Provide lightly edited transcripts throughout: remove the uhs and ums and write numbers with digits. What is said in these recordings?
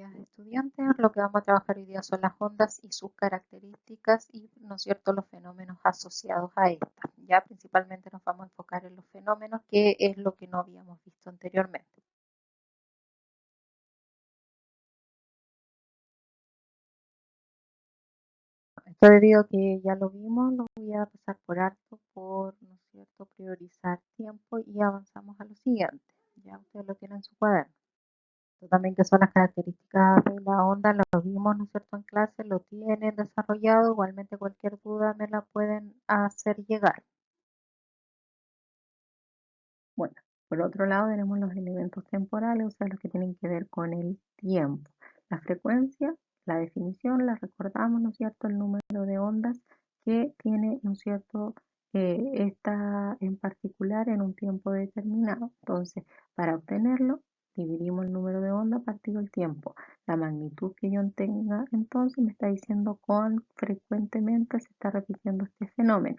días, estudiantes. Lo que vamos a trabajar hoy día son las ondas y sus características y, ¿no es cierto?, los fenómenos asociados a estas. Ya principalmente nos vamos a enfocar en los fenómenos, que es lo que no habíamos visto anteriormente. Esto debido a que ya lo vimos, lo voy a pasar por alto por, ¿no es cierto?, priorizar tiempo y avanzamos a lo siguiente. Ya ustedes lo tienen en su cuaderno. También que son las características de la onda, lo vimos, ¿no es cierto?, en clase, lo tienen desarrollado. Igualmente cualquier duda me la pueden hacer llegar. Bueno, por otro lado tenemos los elementos temporales, o sea, los que tienen que ver con el tiempo. La frecuencia, la definición, la recordamos, ¿no es cierto?, el número de ondas que tiene, ¿no es cierto?, esta en particular en un tiempo determinado. Entonces, para obtenerlo, dividimos el número de ondas partido el tiempo. La magnitud que yo tenga, entonces, me está diciendo cuán frecuentemente se está repitiendo este fenómeno.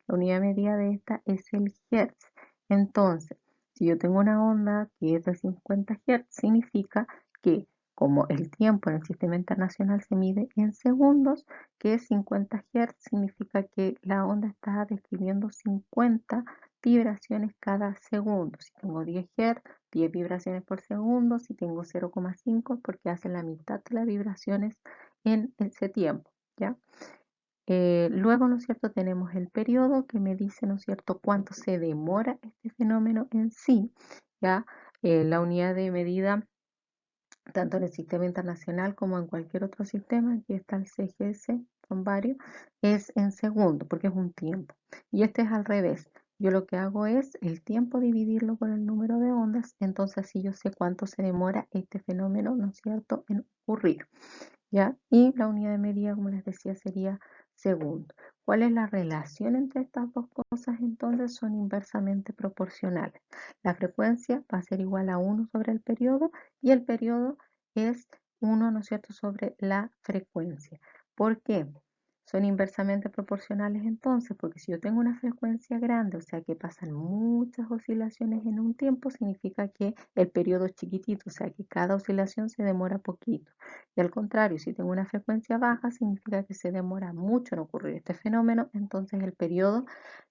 La unidad medida de esta es el Hertz. Entonces, si yo tengo una onda que es de 50 Hz, significa que como el tiempo en el sistema internacional se mide en segundos, que es 50 Hz significa que la onda está describiendo 50 vibraciones cada segundo. Si tengo 10 Hz, 10 vibraciones por segundo. Si tengo 0,5, porque hace la mitad de las vibraciones en ese tiempo, ¿ya? Luego, ¿no es cierto?, tenemos el periodo que me dice, ¿no es cierto?, cuánto se demora este fenómeno en sí, ¿ya? La unidad de medida, tanto en el sistema internacional como en cualquier otro sistema, aquí está el CGS, son varios, es en segundo, porque es un tiempo. Y este es al revés. Yo lo que hago es el tiempo dividirlo por el número de ondas, entonces así yo sé cuánto se demora este fenómeno, ¿no es cierto?, en ocurrir, ¿ya? Y la unidad de medida, como les decía, sería segundo. ¿Cuál es la relación entre estas dos cosas? Entonces son inversamente proporcionales. La frecuencia va a ser igual a 1 sobre el periodo y el periodo es 1, ¿no es cierto?, sobre la frecuencia. ¿Por qué? Son inversamente proporcionales entonces, porque si yo tengo una frecuencia grande, o sea que pasan muchas oscilaciones en un tiempo, significa que el periodo es chiquitito, o sea que cada oscilación se demora poquito. Y al contrario, si tengo una frecuencia baja, significa que se demora mucho en ocurrir este fenómeno, entonces el periodo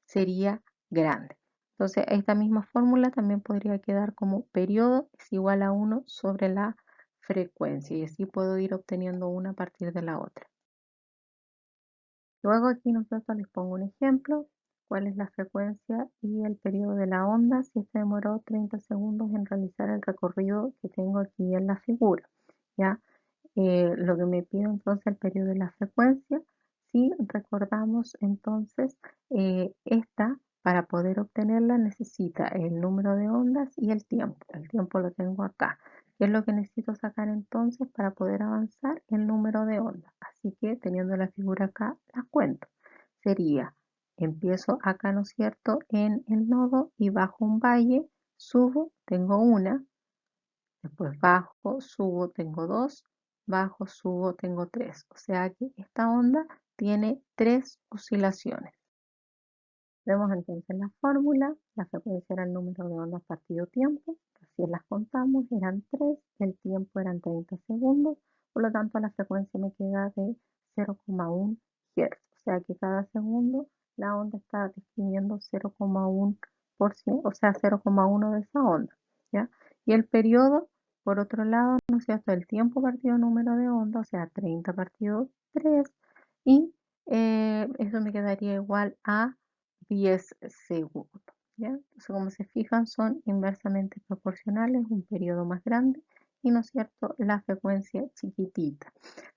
sería grande. Entonces, esta misma fórmula también podría quedar como periodo es igual a 1 sobre la frecuencia, y así puedo ir obteniendo una a partir de la otra. Luego aquí nosotros les pongo un ejemplo, cuál es la frecuencia y el periodo de la onda, si se demoró 30 segundos en realizar el recorrido que tengo aquí en la figura, ¿ya? Lo que me pide entonces el periodo de la frecuencia. Si recordamos entonces, esta, para poder obtenerla, necesita el número de ondas y el tiempo. El tiempo lo tengo acá. ¿Qué es lo que necesito sacar entonces para poder avanzar? El número de ondas. Así que teniendo la figura acá, la cuento. Sería, empiezo acá, ¿no es cierto?, en el nodo y bajo un valle, subo, tengo una, después bajo, subo, tengo dos, bajo, subo, tengo tres. O sea que esta onda tiene 3 oscilaciones. Vemos entonces la fórmula, la frecuencia era el número de ondas partido tiempo, así las contamos, eran 3, el tiempo eran 30 segundos, por lo tanto la frecuencia me queda de 0,1 Hz, o sea que cada segundo la onda está describiendo 0,1%, o sea 0,1 de esa onda, ¿ya? Y el periodo, por otro lado, ¿no es cierto?, el tiempo partido número de onda, o sea 30 partido 3, y eso me quedaría igual a 10 segundos, ¿ya? Entonces, como se fijan, son inversamente proporcionales, un periodo más grande y, ¿no es cierto?, la frecuencia chiquitita.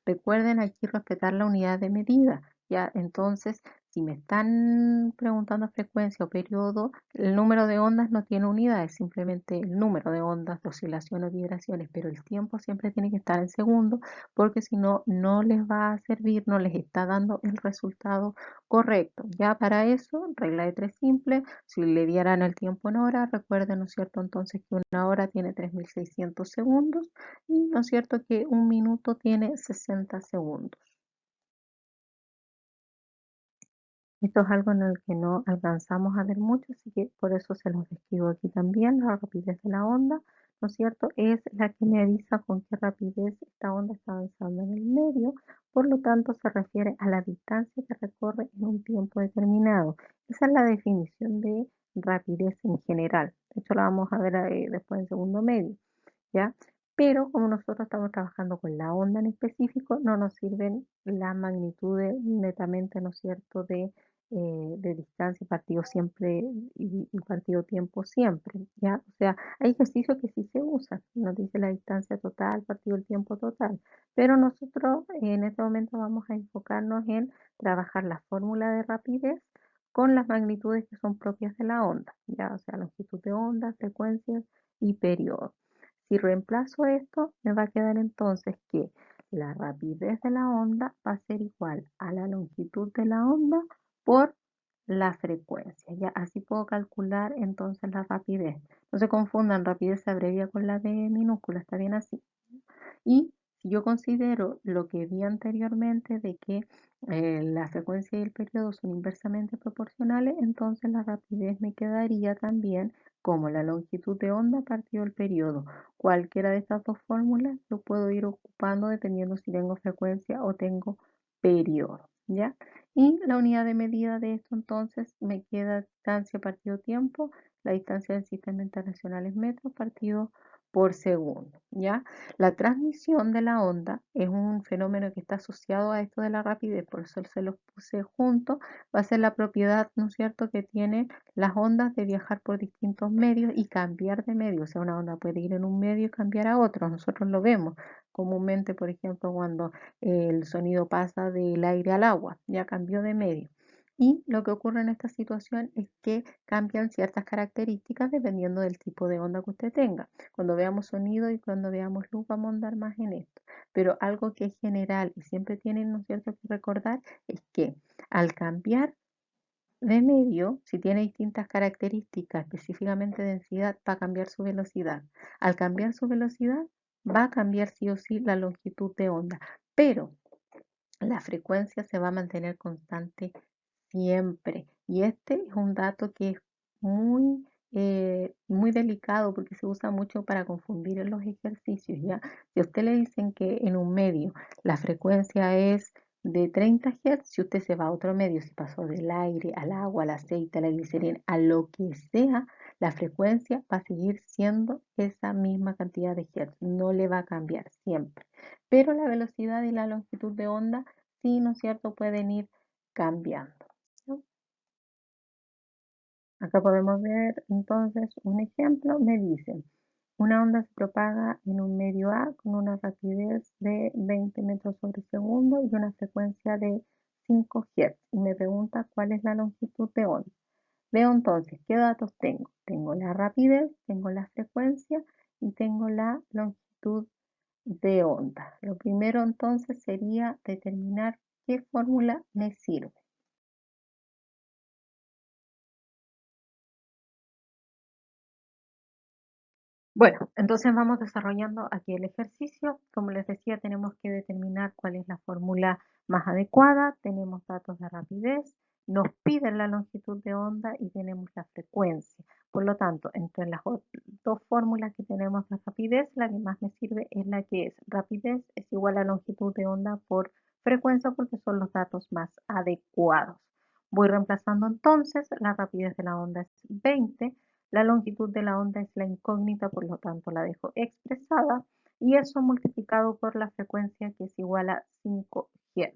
Recuerden aquí respetar la unidad de medida, ¿ya? Entonces, si me están preguntando frecuencia o periodo, el número de ondas no tiene unidad, es simplemente el número de ondas de oscilación o vibraciones, pero el tiempo siempre tiene que estar en segundos, porque si no, no les va a servir, no les está dando el resultado correcto. Ya para eso, regla de 3 simple, si le dieran el tiempo en hora, recuerden, ¿no es cierto?, entonces que una hora tiene 3600 segundos y, ¿no es cierto?, que un minuto tiene 60 segundos. Esto es algo en el que no alcanzamos a ver mucho, así que por eso se los describo aquí también, la rapidez de la onda. ¿no es cierto? Es la que me avisa con qué rapidez esta onda está avanzando en el medio, por lo tanto se refiere a la distancia que recorre en un tiempo determinado. Esa es la definición de rapidez en general. De hecho, la vamos a ver después en segundo medio, ¿ya? Pero como nosotros estamos trabajando con la onda en específico, no nos sirven las magnitudes netamente, ¿no es cierto?, de distancia partido siempre y partido tiempo siempre, ¿ya? O sea, hay ejercicios que sí se usan, nos dice la distancia total, partido el tiempo total, pero nosotros en este momento vamos a enfocarnos en trabajar la fórmula de rapidez con las magnitudes que son propias de la onda, ¿ya? O sea, longitud de onda, frecuencias y periodo. Si reemplazo esto, me va a quedar entonces que la rapidez de la onda va a ser igual a la longitud de la onda por la frecuencia. Ya así puedo calcular entonces la rapidez. No se confundan, rapidez se abrevia con la D minúscula, está bien así. Y si yo considero lo que vi anteriormente de que la frecuencia y el periodo son inversamente proporcionales, entonces la rapidez me quedaría también como la longitud de onda partido el periodo. Cualquiera de estas dos fórmulas lo puedo ir ocupando dependiendo si tengo frecuencia o tengo periodo, ¿ya? Y la unidad de medida de esto entonces me queda distancia partido tiempo. La distancia del sistema internacional es metros partido por segundo, ¿ya? La transmisión de la onda es un fenómeno que está asociado a esto de la rapidez, por eso se los puse juntos. Va a ser la propiedad, ¿no es cierto?, que tienen las ondas de viajar por distintos medios y cambiar de medio. O sea, una onda puede ir en un medio y cambiar a otro. Nosotros lo vemos comúnmente, por ejemplo, cuando el sonido pasa del aire al agua, ya cambió de medio. Y lo que ocurre en esta situación es que cambian ciertas características dependiendo del tipo de onda que usted tenga. Cuando veamos sonido y cuando veamos luz vamos a andar más en esto. Pero algo que es general y siempre tienen, ¿no es cierto?, que recordar es que al cambiar de medio, si tiene distintas características, específicamente densidad, va a cambiar su velocidad. Al cambiar su velocidad, va a cambiar sí o sí la longitud de onda. Pero la frecuencia se va a mantener constante siempre. Y este es un dato que es muy delicado porque se usa mucho para confundir en los ejercicios, ¿ya? Si a usted le dicen que en un medio la frecuencia es de 30 Hz, si usted se va a otro medio, si pasó del aire al agua, al aceite, a la glicerina, a lo que sea, la frecuencia va a seguir siendo esa misma cantidad de Hz, no le va a cambiar siempre. Pero la velocidad y la longitud de onda, sí, ¿no es cierto?, pueden ir cambiando, ¿no? Acá podemos ver entonces un ejemplo. Me dicen, una onda se propaga en un medio A con una rapidez de 20 metros sobre segundo y una frecuencia de 5 Hz. Y me pregunta cuál es la longitud de onda. Veo entonces qué datos tengo. Tengo la rapidez, tengo la frecuencia y tengo la longitud de onda. Lo primero entonces sería determinar qué fórmula me sirve. Bueno, entonces vamos desarrollando aquí el ejercicio. Como les decía, tenemos que determinar cuál es la fórmula más adecuada. Tenemos datos de rapidez, nos piden la longitud de onda y tenemos la frecuencia. Por lo tanto, entre las dos fórmulas que tenemos de rapidez, la que más me sirve es la que es rapidez es igual a longitud de onda por frecuencia porque son los datos más adecuados. Voy reemplazando entonces, la rapidez de la onda es 20. La longitud de la onda es la incógnita, por lo tanto la dejo expresada y eso multiplicado por la frecuencia que es igual a 5 Hz.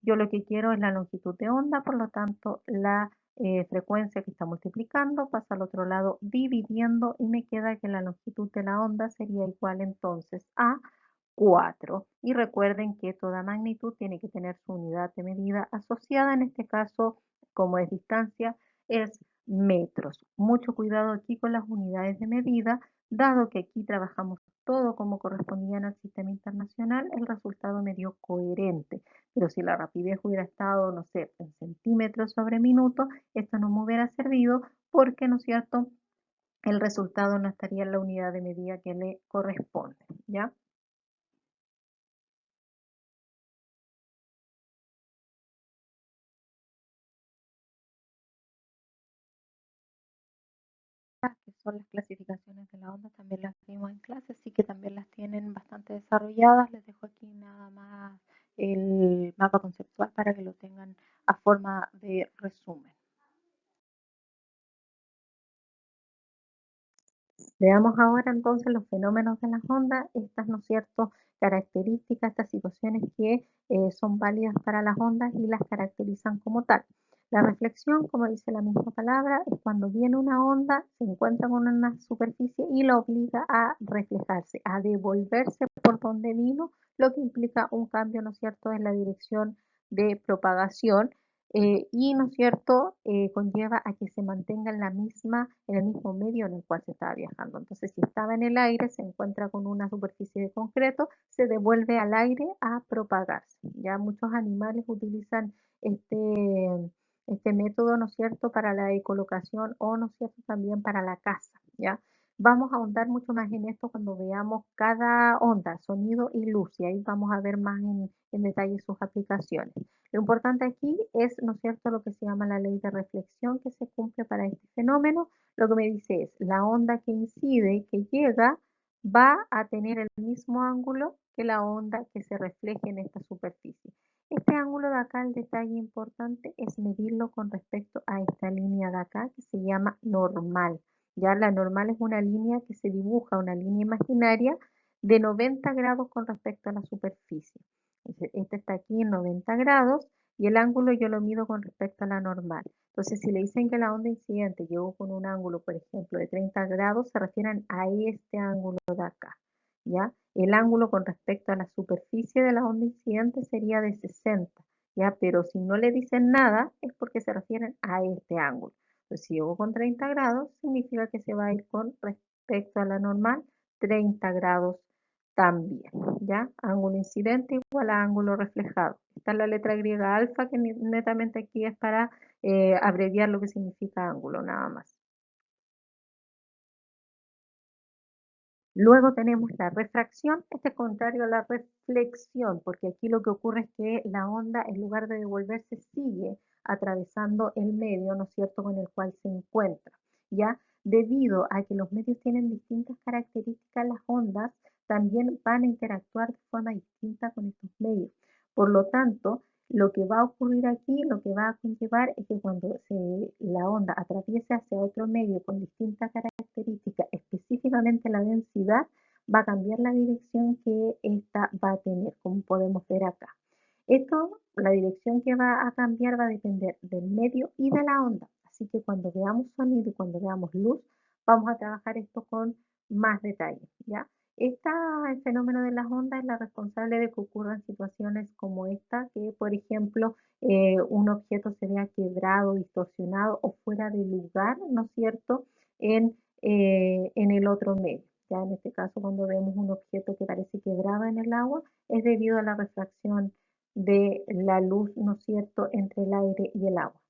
Yo lo que quiero es la longitud de onda, por lo tanto la frecuencia que está multiplicando pasa al otro lado dividiendo y me queda que la longitud de la onda sería igual entonces a 4. Y recuerden que toda magnitud tiene que tener su unidad de medida asociada, en este caso, como es distancia, es metros. Mucho cuidado aquí con las unidades de medida, dado que aquí trabajamos todo como correspondían al sistema internacional, el resultado me dio coherente. Pero si la rapidez hubiera estado, no sé, en centímetros sobre minuto, esto no me hubiera servido porque, ¿no es cierto?, el resultado no estaría en la unidad de medida que le corresponde, ¿ya? Que son las clasificaciones de la onda, también las vimos en clase, así que también las tienen bastante desarrolladas. Les dejo aquí nada más el mapa conceptual para que lo tengan a forma de resumen. Veamos ahora entonces los fenómenos de las ondas, estas, ¿no es cierto?, características, estas situaciones que son válidas para las ondas y las caracterizan como tal. La reflexión, como dice la misma palabra, es cuando viene una onda, se encuentra con una superficie y la obliga a reflejarse, a devolverse por donde vino, lo que implica un cambio, ¿no es cierto?, en la dirección de propagación y, ¿no es cierto?, conlleva a que se mantenga en en el mismo medio en el cual se estaba viajando. Entonces, si estaba en el aire, se encuentra con una superficie de concreto, se devuelve al aire a propagarse. Ya muchos animales utilizan este, este método, ¿no es cierto?, para la ecolocación o, ¿no es cierto?, también para la caza, ¿ya? Vamos a ahondar mucho más en esto cuando veamos cada onda, sonido y luz, y ahí vamos a ver más en detalle sus aplicaciones. Lo importante aquí es, ¿no es cierto?, lo que se llama la ley de reflexión que se cumple para este fenómeno. Lo que me dice es, la onda que incide, que llega, va a tener el mismo ángulo que la onda que se refleje en esta superficie. Este ángulo de acá, el detalle importante es medirlo con respecto a esta línea de acá que se llama normal. Ya la normal es una línea que se dibuja, una línea imaginaria de 90 grados con respecto a la superficie. Entonces, este está aquí en 90 grados y el ángulo yo lo mido con respecto a la normal. Entonces, si le dicen que la onda incidente llegó con un ángulo, por ejemplo, de 30 grados, se refieren a este ángulo de acá, ¿ya? El ángulo con respecto a la superficie de la onda incidente sería de 60, ¿ya? Pero si no le dicen nada, es porque se refieren a este ángulo. Entonces, si llegó con 30 grados, significa que se va a ir con respecto a la normal 30 grados también, ¿ya? Ángulo incidente igual a ángulo reflejado. Está la letra griega alfa, que netamente aquí es para abreviar lo que significa ángulo, nada más. Luego tenemos la refracción, este es contrario a la reflexión, porque aquí lo que ocurre es que la onda, en lugar de devolverse, sigue atravesando el medio, ¿no es cierto?, con el cual se encuentra, ¿ya? Debido a que los medios tienen distintas características, las ondas también van a interactuar de forma distinta con estos medios. Por lo tanto, lo que va a ocurrir aquí, lo que va a conllevar es que cuando la onda atraviese hacia otro medio con distintas características, específicamente la densidad, va a cambiar la dirección que ésta va a tener, como podemos ver acá. Esto, la dirección que va a cambiar va a depender del medio y de la onda. Así que cuando veamos sonido y cuando veamos luz, vamos a trabajar esto con más detalle, ¿ya? El fenómeno de las ondas es la responsable de que ocurran situaciones como esta, que por ejemplo un objeto se vea quebrado, distorsionado o fuera de lugar, ¿no es cierto?, en el otro medio. Ya en este caso, cuando vemos un objeto que parece quebrado en el agua, es debido a la refracción de la luz, ¿no es cierto?, entre el aire y el agua.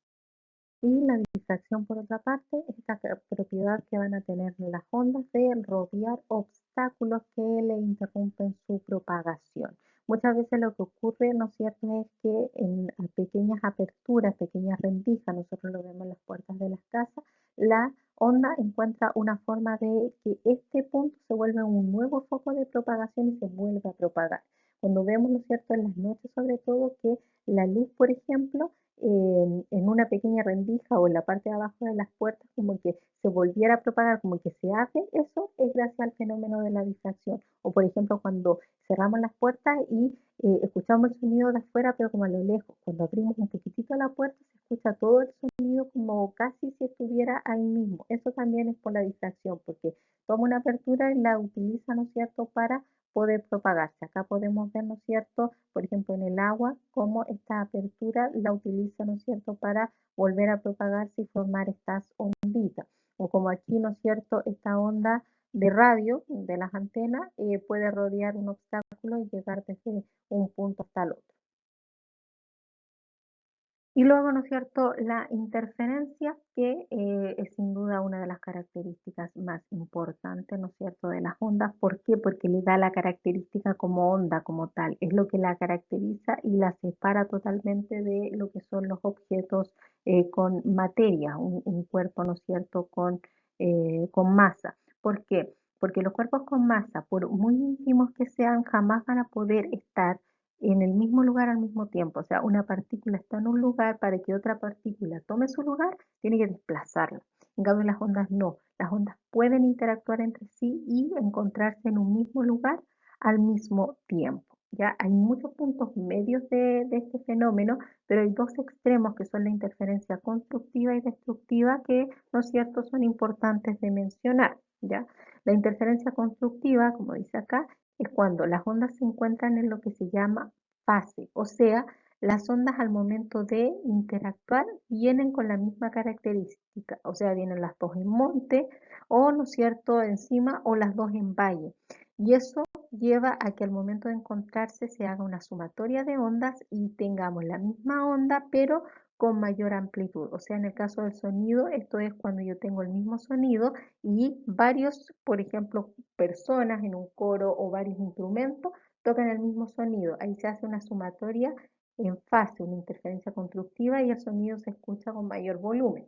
Y la difracción, por otra parte, es esta propiedad que van a tener las ondas de rodear obstáculos que le interrumpen su propagación. Muchas veces lo que ocurre, ¿no es cierto?, es que en pequeñas aperturas, pequeñas rendijas, nosotros lo vemos en las puertas de las casas, la onda encuentra una forma de que este punto se vuelva un nuevo foco de propagación y se vuelva a propagar. Cuando vemos, ¿no es cierto?, en las noches sobre todo, que la luz, por ejemplo, en una pequeña rendija o en la parte de abajo de las puertas, como que se volviera a propagar, como que se abre, eso es gracias al fenómeno de la difracción. O por ejemplo, cuando cerramos las puertas y escuchamos el sonido de afuera, pero como a lo lejos. Cuando abrimos un poquitito la puerta, se escucha todo el sonido como casi si estuviera ahí mismo. Eso también es por la difracción, porque toma una apertura y la utiliza, ¿no es cierto?, para poder propagarse. Acá podemos ver, ¿no es cierto?, por ejemplo, en el agua, cómo esta apertura la utiliza, ¿no es cierto?, para volver a propagarse y formar estas onditas. O como aquí, ¿no es cierto?, esta onda de radio de las antenas puede rodear un obstáculo y llegar desde un punto hasta el otro. Y luego, ¿no es cierto?, la interferencia, que es sin duda una de las características más importantes, ¿no es cierto?, de las ondas. ¿Por qué? Porque le da la característica como onda, como tal. Es lo que la caracteriza y la separa totalmente de lo que son los objetos con materia, un cuerpo, ¿no es cierto?, con con masa. ¿Por qué? Porque los cuerpos con masa, por muy ínfimos que sean, jamás van a poder estar en el mismo lugar al mismo tiempo. O sea, una partícula está en un lugar, para que otra partícula tome su lugar, tiene que desplazarla. En cambio, las ondas no. Las ondas pueden interactuar entre sí y encontrarse en un mismo lugar al mismo tiempo. Ya hay muchos puntos medios de este fenómeno, pero hay dos extremos que son la interferencia constructiva y destructiva que, ¿no es cierto?, son importantes de mencionar. ¿Ya? La interferencia constructiva, como dice acá, es cuando las ondas se encuentran en lo que se llama fase, o sea, las ondas al momento de interactuar vienen con la misma característica, o sea, vienen las dos en monte o, ¿no es cierto?, encima, o las dos en valle. Y eso lleva a que al momento de encontrarse se haga una sumatoria de ondas y tengamos la misma onda, pero con mayor amplitud. O sea, en el caso del sonido, esto es cuando yo tengo el mismo sonido y varios, por ejemplo, personas en un coro o varios instrumentos tocan el mismo sonido. Ahí se hace una sumatoria en fase, una interferencia constructiva, y el sonido se escucha con mayor volumen.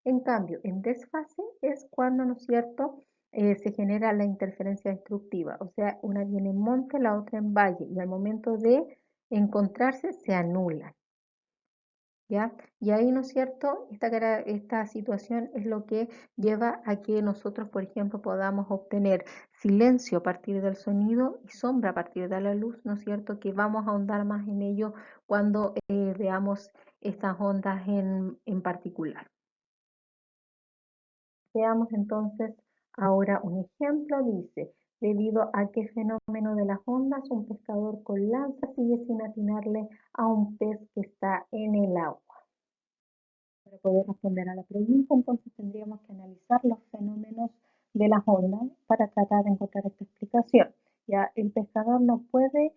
En cambio, en desfase es cuando, ¿no es cierto?, se genera la interferencia destructiva, o sea, una viene en monte, la otra en valle, y al momento de encontrarse se anulan. ¿Ya? Y ahí, ¿no es cierto?, esta situación es lo que lleva a que nosotros, por ejemplo, podamos obtener silencio a partir del sonido y sombra a partir de la luz, ¿no es cierto?, que vamos a ahondar más en ello cuando veamos estas ondas en particular. Veamos entonces ahora un ejemplo. Dice: debido a qué fenómeno de las ondas un pescador con lanza sigue sin atinarle a un pez que está en el agua. Para poder responder a la pregunta, entonces tendríamos que analizar los fenómenos de las ondas para tratar de encontrar esta explicación. Ya el pescador no puede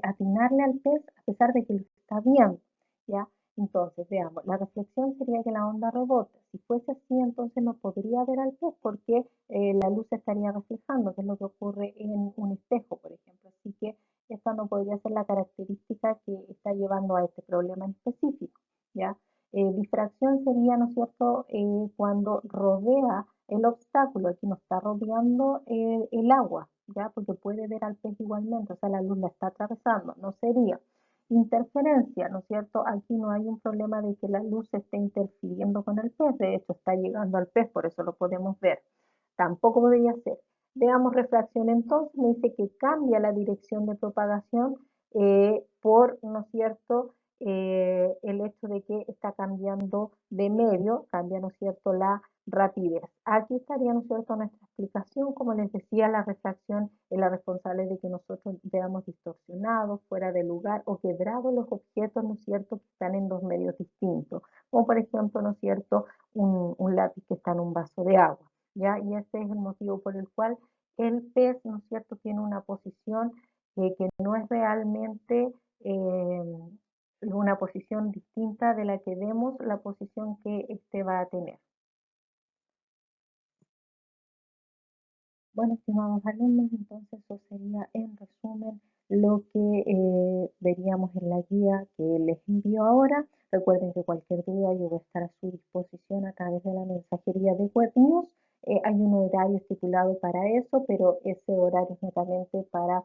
atinarle al pez a pesar de que lo está viendo. ¿Ya? Entonces, veamos, la reflexión sería que la onda rebota. Si fuese así, entonces no podría ver al pez porque la luz estaría reflejando, que es lo que ocurre en un espejo, por ejemplo. Así que esta no podría ser la característica que está llevando a este problema en específico. ¿Ya? Difracción sería, ¿no es cierto?, cuando rodea el obstáculo, aquí no está rodeando el agua, ¿ya? Porque puede ver al pez igualmente, o sea, la luz la está atravesando, no sería. Interferencia, ¿no es cierto? Aquí no hay un problema de que la luz esté interfiriendo con el pez, de hecho está llegando al pez, por eso lo podemos ver. Tampoco podría ser. Veamos refracción entonces, me dice que cambia la dirección de propagación por, ¿no es cierto?, el hecho de que está cambiando de medio, cambia, ¿no es cierto?, la rapidez. Aquí estaría, ¿no es cierto?, nuestra explicación. Como les decía, la refracción es la responsable de que nosotros veamos distorsionados, fuera de lugar o quebrados los objetos, ¿no es cierto?, que están en dos medios distintos, como por ejemplo, ¿no es cierto?, un lápiz que está en un vaso de agua, ¿ya? Y este es el motivo por el cual el pez, ¿no es cierto?, tiene una posición que no es realmente una posición distinta de la que vemos la posición que este va a tener. Bueno, estimados alumnos, entonces eso sería en resumen lo que veríamos en la guía que les envío ahora. Recuerden que cualquier duda yo voy a estar a su disposición a través de la mensajería de Web News. Hay un horario estipulado para eso, pero ese horario es netamente para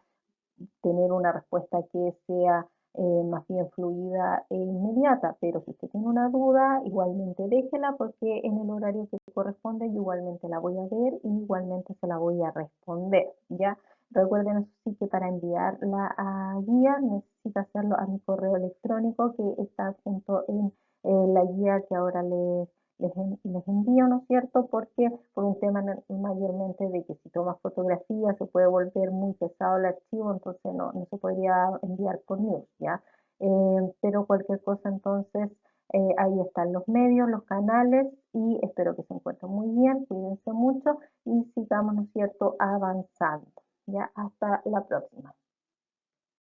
tener una respuesta que sea más bien fluida e inmediata, pero si usted tiene una duda, igualmente déjela, porque en el horario que corresponde yo igualmente la voy a ver y igualmente se la voy a responder, ¿ya? Recuerden, eso sí, que para enviar la guía necesita hacerlo a mi correo electrónico que está junto en la guía que ahora les envío, ¿no es cierto? Porque por un tema mayormente de que si tomas fotografías se puede volver muy pesado el archivo, entonces no se podría enviar por news, ¿ya? Pero cualquier cosa, entonces ahí están los medios, los canales, y espero que se encuentren muy bien, cuídense mucho y sigamos, ¿no es cierto?, avanzando, ¿ya? Hasta la próxima.